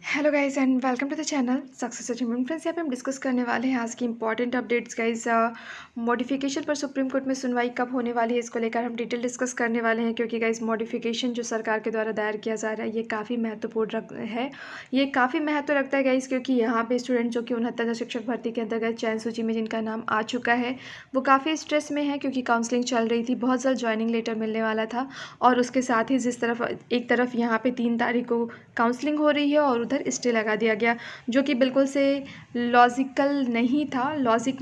Hello guys and welcome to the channel success achievement. Friends, यहाँ पे हम discuss करने वाले हैं आज की इंपॉर्टेंट अपडेट्स। गाइस, मॉडिफिकेशन पर सुप्रीम कोर्ट में सुनवाई कब होने वाली है, इसको लेकर हम डिटेल डिस्कस करने वाले हैं, क्योंकि गाइस मॉडिफिकेशन जो सरकार के द्वारा दायर किया जा रहा है ये काफ़ी महत्वपूर्ण है। ये काफ़ी महत्व रखता है गाइस, क्योंकि यहाँ पे स्टूडेंट जो कि 69 शिक्षक भर्ती के अंतर्गत चयन सूची में जिनका नाम आ चुका है वो काफ़ी स्ट्रेस में है, क्योंकि काउंसलिंग चल रही थी, बहुत जल्द ज्वाइनिंग लेटर मिलने वाला था। और उसके साथ ही जिस तरफ एक तरफ यहाँ पे 3 तारीख को काउंसलिंग हो रही है और उधर स्टे लगा दिया गया, जो कि बिल्कुल से लॉजिक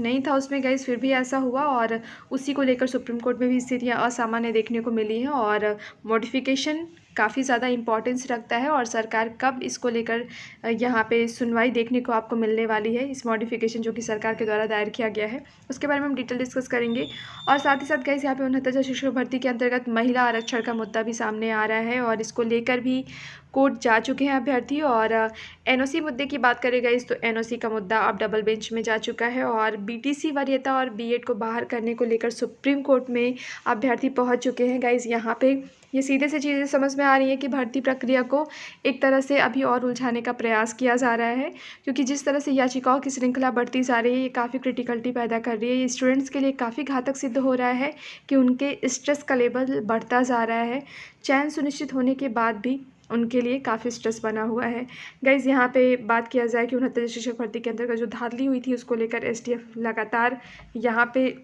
नहीं था उसमें गाइस, फिर भी ऐसा हुआ और उसी को लेकर सुप्रीम कोर्ट में भी स्थितियाँ असामान्य देखने को मिली हैं। और मॉडिफिकेशन काफ़ी ज़्यादा इंपॉर्टेंस रखता है और सरकार कब इसको लेकर यहाँ पे सुनवाई देखने को आपको मिलने वाली है, इस मॉडिफिकेशन जो कि सरकार के द्वारा दायर किया गया है उसके बारे में हम डिटेल डिस्कस करेंगे। और साथ ही साथ गाइस यहाँ पे 69 शिक्षक भर्ती के अंतर्गत महिला आरक्षण का मुद्दा भी सामने आ रहा है और इसको लेकर भी कोर्ट जा चुके हैं अभ्यर्थी। और एनओसी मुद्दे की बात करें गाइस तो एनओसी का मुद्दा अब डबल बेंच में जा चुका है और बीटीसी वरीयता और बीएड को बाहर करने को लेकर सुप्रीम कोर्ट में अभ्यर्थी पहुंच चुके हैं। गाइस, यहाँ पे ये सीधे से चीज़ें समझ में आ रही है कि भर्ती प्रक्रिया को एक तरह से अभी और उलझाने का प्रयास किया जा रहा है, क्योंकि जिस तरह से याचिकाओं की श्रृंखला बढ़ती जा रही है ये काफ़ी क्रिटिकलिटी पैदा कर रही है। ये स्टूडेंट्स के लिए काफ़ी घातक सिद्ध हो रहा है कि उनके स्ट्रेस का लेवल बढ़ता जा रहा है। चयन सुनिश्चित होने के बाद भी उनके लिए काफ़ी स्ट्रेस बना हुआ है। गाइज़, यहाँ पे बात किया जाए कि 69 शिक्षक भर्ती के अंतर्गत जो धांधली हुई थी उसको लेकर एसटीएफ लगातार यहाँ पे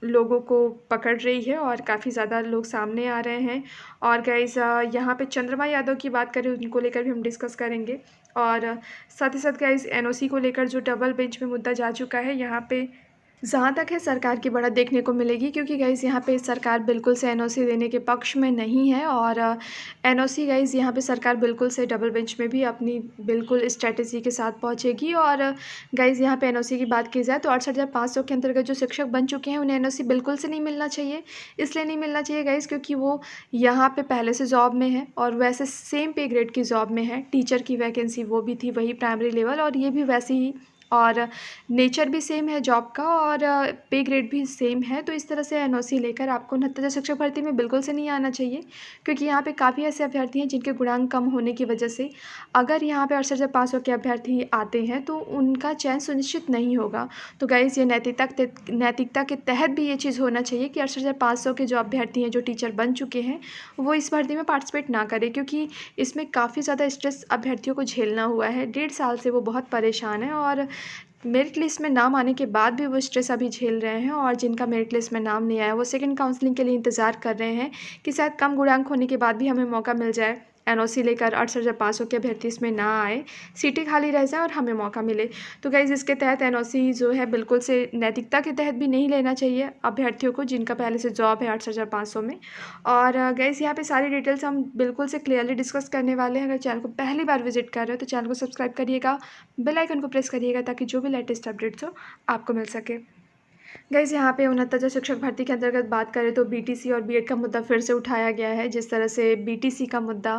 लोगों को पकड़ रही है और काफ़ी ज़्यादा लोग सामने आ रहे हैं। और गाइज़, यहाँ पे चंद्रमा यादव की बात करें उनको लेकर भी हम डिस्कस करेंगे। और साथ ही साथ गाइज़ एनओसी को लेकर जो डबल बेंच में मुद्दा जा चुका है, यहाँ पे जहाँ तक है सरकार की बढ़त देखने को मिलेगी, क्योंकि गाइज़ यहाँ पे सरकार बिल्कुल से एनओसी देने के पक्ष में नहीं है। और एनओसी गाइज़ यहाँ पे सरकार बिल्कुल से डबल बेंच में भी अपनी बिल्कुल स्ट्रेटेजी के साथ पहुँचेगी। और गाइज़ यहाँ पे एनओसी की बात की जाए तो 68,500 के अंतर्गत जो शिक्षक बन चुके हैं उन्हें एनओसी बिल्कुल से नहीं मिलना चाहिए। इसलिए नहीं मिलना चाहिए गाइज़ क्योंकि वो यहाँ पे पहले से जॉब में है और वैसे सेम पे ग्रेड की जॉब में है। टीचर की वैकेंसी वो भी थी वही प्राइमरी लेवल और ये भी वैसे ही, और नेचर भी सेम है जॉब का और पे ग्रेड भी सेम है। तो इस तरह से एनओसी लेकर आपको 69 शिक्षक भर्ती में बिल्कुल से नहीं आना चाहिए, क्योंकि यहाँ पे काफ़ी ऐसे अभ्यर्थी हैं जिनके गुणांक कम होने की वजह से अगर यहाँ पे 68,500 के अभ्यर्थी आते हैं तो उनका चयन सुनिश्चित नहीं होगा। तो गाइज़, ये नैतिकता के तहत भी ये चीज़ होना चाहिए कि 68,500 के जो अभ्यर्थी हैं जो टीचर बन चुके हैं वो इस भर्ती में पार्टिसिपेट ना करें, क्योंकि इसमें काफ़ी ज़्यादा स्ट्रेस अभ्यर्थियों को झेलना हुआ है। 1.5 साल से वो बहुत परेशान हैं और मेरिट लिस्ट में नाम आने के बाद भी वो स्ट्रेस अभी झेल रहे हैं। और जिनका मेरिट लिस्ट में नाम नहीं आया वो सेकंड काउंसलिंग के लिए इंतज़ार कर रहे हैं कि शायद कम गुणांक होने के बाद भी हमें मौका मिल जाए, एनओसी लेकर 68,500 के अभ्यर्थी इसमें ना आए, सीटें खाली रह जाए और हमें मौका मिले। तो गाइज़, इसके तहत एनओसी जो है बिल्कुल से नैतिकता के तहत भी नहीं लेना चाहिए अभ्यर्थियों को जिनका पहले से जॉब है 68,500 में। और गाइज़, यहाँ पे सारी डिटेल्स हम बिल्कुल से क्लियरली डिस्कस करने वाले हैं। अगर चैनल को पहली बार विजिट कर रहे हो तो चैनल को सब्सक्राइब करिएगा, बेल आइकन को प्रेस करिएगा ताकि जो भी लेटेस्ट अपडेट्स हो आपको मिल सके। गाइज़, यहाँ पे 69 शिक्षक भर्ती के अंतर्गत बात करें तो बीटीसी और बीएड का मुद्दा फिर से उठाया गया है। जिस तरह से बीटीसी का मुद्दा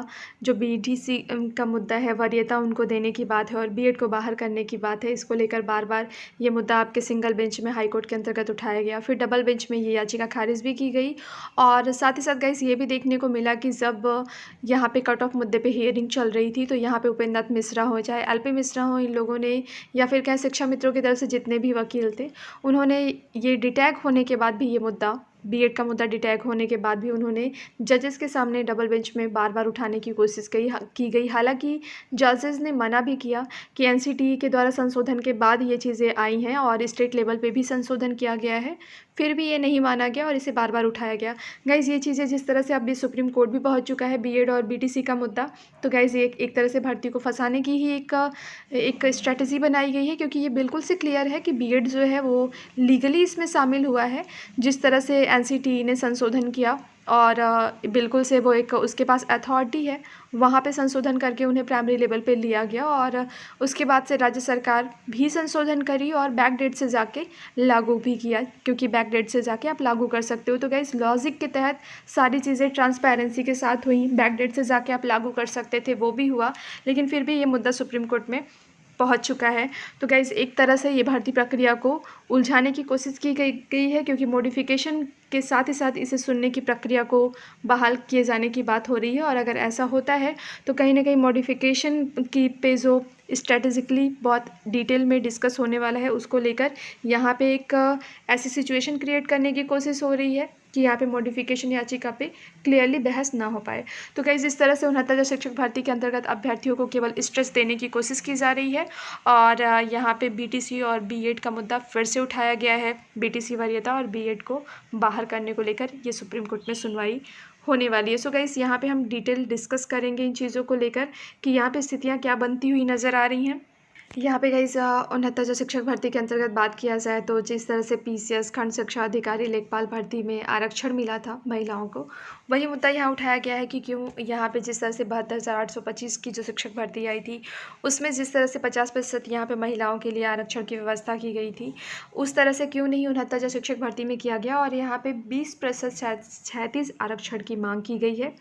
का मुद्दा है, वरीयता उनको देने की बात है और बीएड को बाहर करने की बात है। इसको लेकर बार बार ये मुद्दा आपके सिंगल बेंच में हाई कोर्ट के अंतर्गत उठाया गया, फिर डबल बेंच में ये याचिका खारिज भी की गई। और साथ ही साथ गाइज़ ये भी देखने को मिला कि जब यहाँ पे कट ऑफ मुद्दे पर हियरिंग चल रही थी तो यहाँ पे उपेंद्र नाथ मिश्रा हो चाहे एलपी मिश्रा हो, इन लोगों ने या फिर कहें शिक्षा मित्रों की तरफ से जितने भी वकील थे उन्होंने ये डिटैग होने के बाद भी ये मुद्दा, बीएड का मुद्दा डिटैग होने के बाद भी उन्होंने जजेस के सामने डबल बेंच में बार बार उठाने की कोशिश की गई। हालांकि जजेस ने मना भी किया कि एनसीटीई के द्वारा संशोधन के बाद ये चीज़ें आई हैं और स्टेट लेवल पे भी संशोधन किया गया है, फिर भी ये नहीं माना गया और इसे बार बार उठाया गया। गाइज़, ये चीज़ें जिस तरह से अभी सुप्रीम कोर्ट भी पहुँच चुका है बीएड और बीटीसी का मुद्दा, तो गाइज़ ये एक तरह से भर्ती को फंसाने की ही एक स्ट्रैटेजी बनाई गई है, क्योंकि ये बिल्कुल से क्लियर है कि बीएड जो है वो लीगली इसमें शामिल हुआ है। जिस तरह से एनसीटीई ने संशोधन किया और बिल्कुल से वो एक उसके पास अथॉरिटी है, वहाँ पे संशोधन करके उन्हें प्राइमरी लेवल पे लिया गया और उसके बाद से राज्य सरकार भी संशोधन करी और बैक डेट से जाके लागू भी किया, क्योंकि बैक डेट से जाके आप लागू कर सकते हो। तो गाइस, लॉजिक के तहत सारी चीज़ें ट्रांसपेरेंसी के साथ हुई, बैक डेट से जाके आप लागू कर सकते थे, वो भी हुआ, लेकिन फिर भी ये मुद्दा सुप्रीम कोर्ट में पहुंच चुका है। तो गाइज़ एक तरह से ये भर्ती प्रक्रिया को उलझाने की कोशिश की गई है, क्योंकि मॉडिफिकेशन के साथ ही साथ इसे सुनने की प्रक्रिया को बहाल किए जाने की बात हो रही है। और अगर ऐसा होता है तो कहीं ना कहीं मॉडिफिकेशन की पे जो स्ट्रेटेजिकली बहुत डिटेल में डिस्कस होने वाला है, उसको लेकर यहाँ पे एक ऐसी सिचुएशन क्रिएट करने की कोशिश हो रही है कि यहाँ पे मॉडिफिकेशन याचिका पे क्लियरली बहस ना हो पाए। तो गाइस इस तरह से 69 शिक्षक भर्ती के अंतर्गत अभ्यर्थियों को केवल स्ट्रेस देने की कोशिश की जा रही है। और यहाँ पे बीटीसी और बीएड का मुद्दा फिर से उठाया गया है। बीटीसी वरीयता और बीएड को बाहर करने को लेकर ये सुप्रीम कोर्ट में सुनवाई होने वाली है। सो गाइस यहाँ पे हम डिटेल डिस्कस करेंगे इन चीज़ों को लेकर कि यहाँ पे स्थितियाँ क्या बनती हुई नज़र आ रही हैं। यहाँ पे गाइस 69 शिक्षक भर्ती के अंतर्गत बात किया जाए तो जिस तरह से पीसीएस खंड शिक्षा अधिकारी लेखपाल भर्ती में आरक्षण मिला था महिलाओं को, वही मुद्दा यहाँ उठाया गया है कि क्यों यहाँ पे जिस तरह से 72,825 की जो शिक्षक भर्ती आई थी, उसमें जिस तरह से 50% यहाँ पे महिलाओं के लिए आरक्षण की व्यवस्था की गई थी, उस तरह से क्यों नहीं 69 शिक्षक भर्ती में किया गया। और यहाँ पे 20% 36 आरक्षण की मांग की गई है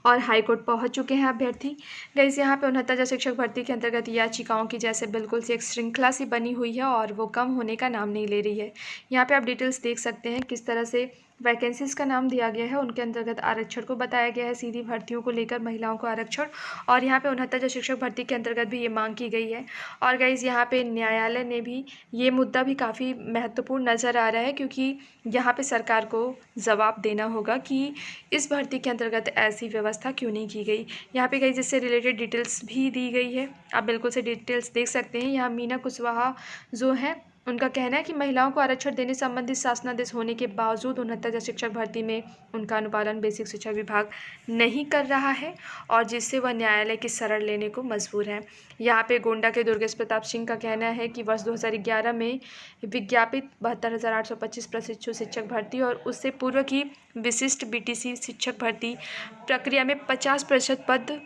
और हाईकोर्ट पहुँच चुके हैं अभ्यर्थी। गाइस यहाँ पे 69 शिक्षक भर्ती के अंतर्गत याचिकाओं की जैसे बिल्कुल से एक श्रृंखला सी बनी हुई है और वो कम होने का नाम नहीं ले रही है। यहाँ पे आप डिटेल्स देख सकते हैं किस तरह से वैकेंसीज़ का नाम दिया गया है, उनके अंतर्गत आरक्षण को बताया गया है, सीधी भर्तियों को लेकर महिलाओं को आरक्षण, और यहाँ पे 69 शिक्षक भर्ती के अंतर्गत भी ये मांग की गई है। और गाइज़ यहाँ पे न्यायालय ने भी ये मुद्दा भी काफ़ी महत्वपूर्ण नज़र आ रहा है, क्योंकि यहाँ पे सरकार को जवाब देना होगा कि इस भर्ती के अंतर्गत ऐसी व्यवस्था क्यों नहीं की गई। यहाँ पे गाइज़ इससे रिलेटेड डिटेल्स भी दी गई है, आप बिल्कुल से डिटेल्स देख सकते हैं। यहाँ मीना कुशवाहा जो है, उनका कहना है कि महिलाओं को आरक्षण देने संबंधित शासनादेश होने के बावजूद 69 शिक्षक भर्ती में उनका अनुपालन बेसिक शिक्षा विभाग नहीं कर रहा है और जिससे वह न्यायालय की शरण लेने को मजबूर है। यहाँ पे गोंडा के दुर्गेश प्रताप सिंह का कहना है कि वर्ष 2011 में विज्ञापित 72,825 प्रशिक्षु शिक्षक भर्ती और उससे पूर्व की विशिष्ट बीटीसी शिक्षक भर्ती प्रक्रिया में 50% पद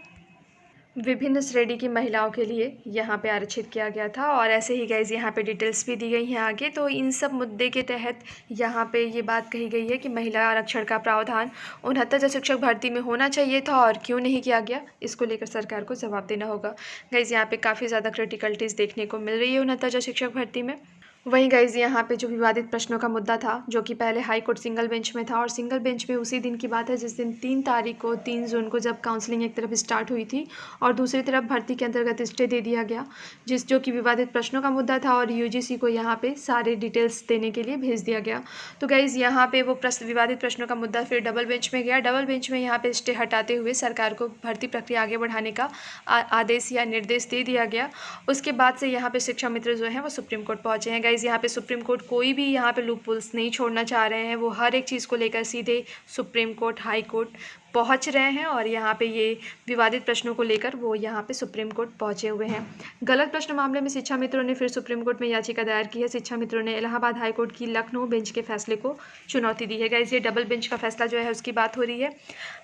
विभिन्न श्रेणी की महिलाओं के लिए यहाँ पे आरक्षित किया गया था। और ऐसे ही गाइज यहाँ पे डिटेल्स भी दी गई हैं आगे। तो इन सब मुद्दे के तहत यहाँ पे ये बात कही गई है कि महिला आरक्षण का प्रावधान 69 शिक्षक भर्ती में होना चाहिए था और क्यों नहीं किया गया, इसको लेकर सरकार को जवाब देना होगा। गाइज यहाँ पे काफ़ी ज़्यादा क्रिटिकलिटीज़ देखने को मिल रही है 69 शिक्षक भर्ती में। वहीं गाइज यहाँ पे जो विवादित प्रश्नों का मुद्दा था, जो कि पहले हाई कोर्ट सिंगल बेंच में था, और सिंगल बेंच में उसी दिन की बात है जिस दिन 3 तारीख को 3 जून को जब काउंसलिंग एक तरफ स्टार्ट हुई थी और दूसरी तरफ भर्ती के अंतर्गत स्टे दे दिया गया, जो कि विवादित प्रश्नों का मुद्दा था और यूजीसी को यहाँ पे सारे डिटेल्स देने के लिए भेज दिया गया। तो गाइज यहाँ पे वो विवादित प्रश्नों का मुद्दा फिर डबल बेंच में गया। डबल बेंच में यहाँ पे स्टे हटाते हुए सरकार को भर्ती प्रक्रिया आगे बढ़ाने का आदेश या निर्देश दे दिया गया। उसके बाद से यहाँ पे शिक्षा मित्र जो है वो सुप्रीम कोर्ट पहुँचे हैं। गाइज यहाँ पे सुप्रीम कोर्ट कोई भी यहाँ पे लूप होल्स नहीं छोड़ना चाह रहे हैं, वो हर एक चीज़ को लेकर सीधे सुप्रीम कोर्ट हाई कोर्ट पहुंच रहे हैं और यहाँ पे ये विवादित प्रश्नों को लेकर वो यहाँ पे सुप्रीम कोर्ट पहुंचे हुए हैं। गलत प्रश्न मामले में शिक्षा मित्रों ने फिर सुप्रीम कोर्ट में याचिका दायर की है। शिक्षा मित्रों ने इलाहाबाद हाई कोर्ट की लखनऊ बेंच के फैसले को चुनौती दी है। गाइस ये डबल बेंच का फैसला जो है उसकी बात हो रही है।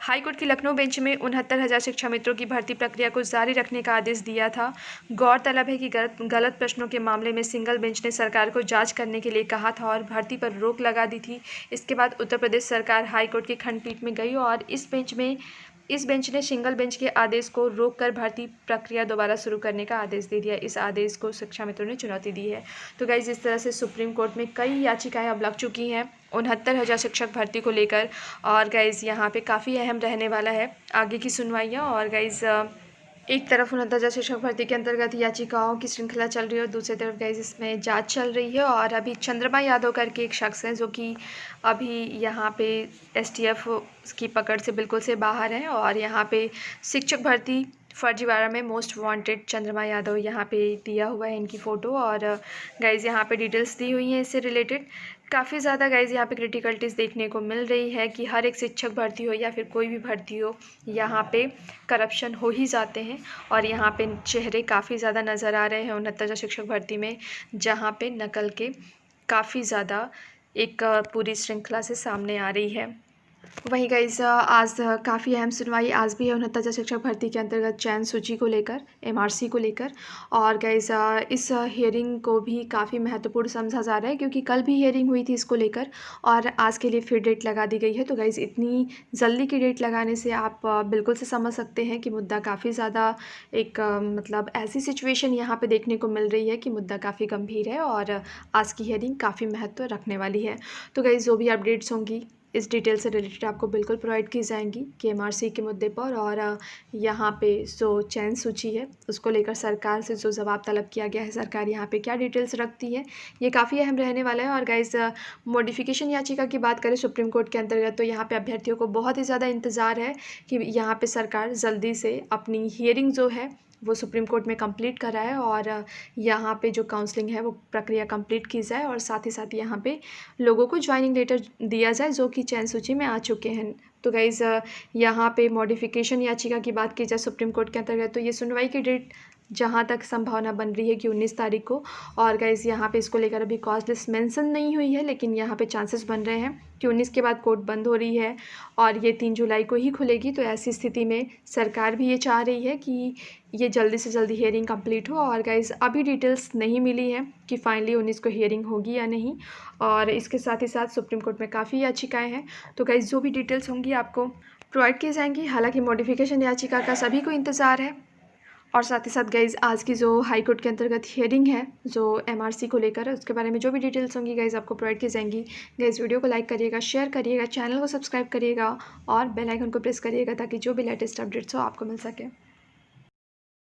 हाई कोर्ट की लखनऊ बेंच में 69,000 शिक्षा मित्रों की भर्ती प्रक्रिया को जारी रखने का आदेश दिया था। गौरतलब है कि गलत प्रश्नों के मामले में सिंगल बेंच ने सरकार को जाँच करने के लिए कहा था और भर्ती पर रोक लगा दी थी। इसके बाद उत्तर प्रदेश सरकार हाई कोर्ट की खंडपीठ में गई और इस बेंच ने सिंगल बेंच के आदेश को रोककर भर्ती प्रक्रिया दोबारा शुरू करने का आदेश दे दिया। इस आदेश को शिक्षा मित्रों ने चुनौती दी है। तो गाइज इस तरह से सुप्रीम कोर्ट में कई याचिकाएं अब लग चुकी हैं 69,000 शिक्षक भर्ती को लेकर और गाइज यहाँ पे काफ़ी अहम रहने वाला है आगे की सुनवाइयाँ। और गाइज एक तरफ 69,000 शिक्षक भर्ती के अंतर्गत याचिकाओं की श्रृंखला चल रही है और दूसरी तरफ गाइज इसमें जांच चल रही है। और अभी चंद्रमा यादव करके एक शख्स हैं जो कि अभी यहाँ पे एसटीएफ की पकड़ से बिल्कुल से बाहर हैं और यहाँ पे शिक्षक भर्ती फर्जीवाड़ा में मोस्ट वांटेड चंद्रमा यादव यहाँ पे दिया हुआ है इनकी फ़ोटो। और गाइज़ यहाँ पे डिटेल्स दी हुई हैं इससे रिलेटेड। काफ़ी ज़्यादा गाइज़ यहाँ पे क्रिटिकलिटीज़ देखने को मिल रही है कि हर एक शिक्षक भर्ती हो या फिर कोई भी भर्ती हो, यहाँ पे करप्शन हो ही जाते हैं। और यहाँ पे चेहरे काफ़ी ज़्यादा नज़र आ रहे हैं 69,000 शिक्षक भर्ती में, जहाँ पे नकल के काफ़ी ज़्यादा एक पूरी श्रृंखला से सामने आ रही है। वहीं गाइस आज काफ़ी अहम सुनवाई आज भी है 69 शिक्षक भर्ती के अंतर्गत चयन सूची को लेकर, एमआरसी को लेकर। और गाइस इस हियरिंग को भी काफ़ी महत्वपूर्ण समझा जा रहा है, क्योंकि कल भी हियरिंग हुई थी इसको लेकर और आज के लिए फिर डेट लगा दी गई है। तो गाइस इतनी जल्दी की डेट लगाने से आप बिल्कुल से समझ सकते हैं कि मुद्दा काफ़ी ज़्यादा एक मतलब ऐसी सिचुएशन यहाँ पे देखने को मिल रही है कि मुद्दा काफ़ी गंभीर है और आज की हियरिंग काफ़ी महत्व रखने वाली है। तो गाइस जो भी अपडेट्स होंगी इस डिटेल से रिलेटेड आपको बिल्कुल प्रोवाइड की जाएंगी कि एमआरसी के मुद्दे पर। और यहाँ पे जो चयन सूची है उसको लेकर सरकार से जो जवाब तलब किया गया है, सरकार यहाँ पे क्या डिटेल्स रखती है, ये काफ़ी अहम रहने वाला है। और गाइस मॉडिफिकेशन याचिका की बात करें सुप्रीम कोर्ट के अंतर्गत, तो यहाँ पे अभ्यर्थियों को बहुत ही ज़्यादा इंतज़ार है कि यहाँ पे सरकार जल्दी से अपनी हियरिंग जो है वो सुप्रीम कोर्ट में कंप्लीट कराए और यहाँ पे जो काउंसलिंग है वो प्रक्रिया कंप्लीट की जाए और साथ ही साथ यहाँ पे लोगों को ज्वाइनिंग लेटर दिया जाए जो कि चयन सूची में आ चुके हैं। तो गाइज़ यहाँ पे मॉडिफिकेशन याचिका की बात की जाए सुप्रीम कोर्ट के अंतर्गत, तो ये सुनवाई की डेट जहाँ तक संभावना बन रही है कि 19 तारीख को। और गाइज़ यहाँ पे इसको लेकर अभी कॉज लिस्ट मेंशन नहीं हुई है, लेकिन यहाँ पे चांसेस बन रहे हैं कि 19 के बाद कोर्ट बंद हो रही है और ये 3 जुलाई को ही खुलेगी। तो ऐसी स्थिति में सरकार भी ये चाह रही है कि ये जल्दी से जल्दी हियरिंग कंप्लीट हो। और गाइज़ अभी डिटेल्स नहीं मिली है कि फाइनली 19 को हियरिंग होगी या नहीं। और इसके साथ ही साथ सुप्रीम कोर्ट में काफ़ी याचिकाएं हैं, तो गाइज़ जो भी डिटेल्स होंगी आपको प्रोवाइड की जाएंगी। हालांकि मॉडिफिकेशन याचिका का सभी को इंतज़ार है। और साथ ही साथ गाइज़ आज की जो हाई कोर्ट के अंतर्गत हियरिंग है जो एमआरसी को लेकर है, उसके बारे में जो भी डिटेल्स होंगी गाइज़ आपको प्रोवाइड की जाएंगी। गाइज़ वीडियो को लाइक करिएगा, शेयर करिएगा, चैनल को सब्सक्राइब करिएगा और बेल आइकन को प्रेस करिएगा ताकि जो भी लेटेस्ट अपडेट्स हो आपको मिल सके।